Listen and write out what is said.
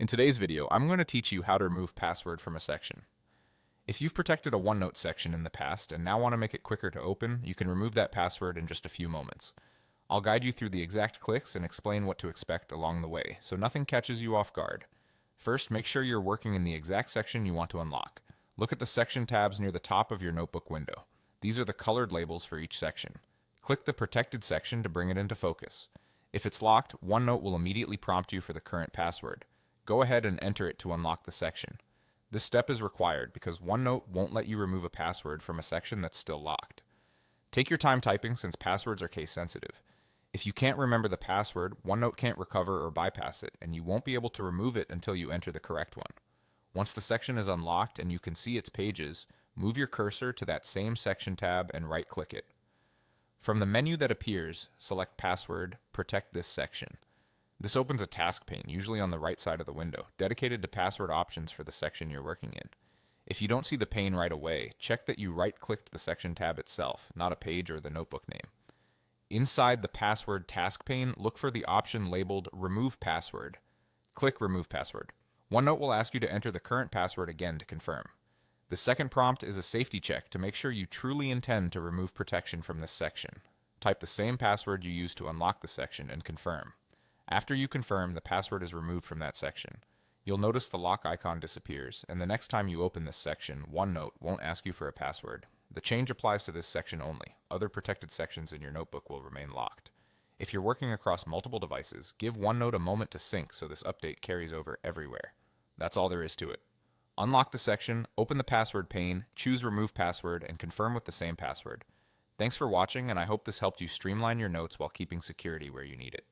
In today's video, I'm going to teach you how to remove password from a section. If you've protected a OneNote section in the past and now want to make it quicker to open, you can remove that password in just a few moments. I'll guide you through the exact clicks and explain what to expect along the way, so nothing catches you off guard. First, make sure you're working in the exact section you want to unlock. Look at the section tabs near the top of your notebook window. These are the colored labels for each section. Click the protected section to bring it into focus. If it's locked, OneNote will immediately prompt you for the current password. Go ahead and enter it to unlock the section. This step is required because OneNote won't let you remove a password from a section that's still locked. Take your time typing since passwords are case sensitive. If you can't remember the password, OneNote can't recover or bypass it, and you won't be able to remove it until you enter the correct one. Once the section is unlocked and you can see its pages, move your cursor to that same section tab and right-click it. From the menu that appears, select Password, Protect this section. This opens a task pane, usually on the right side of the window, dedicated to password options for the section you're working in. If you don't see the pane right away, check that you right-clicked the section tab itself, not a page or the notebook name. Inside the password task pane, look for the option labeled Remove Password. Click Remove Password. OneNote will ask you to enter the current password again to confirm. The second prompt is a safety check to make sure you truly intend to remove protection from this section. Type the same password you used to unlock the section and confirm. After you confirm, the password is removed from that section. You'll notice the lock icon disappears, and the next time you open this section, OneNote won't ask you for a password. The change applies to this section only. Other protected sections in your notebook will remain locked. If you're working across multiple devices, give OneNote a moment to sync so this update carries over everywhere. That's all there is to it. Unlock the section, open the password pane, choose Remove Password, and confirm with the same password. Thanks for watching, and I hope this helped you streamline your notes while keeping security where you need it.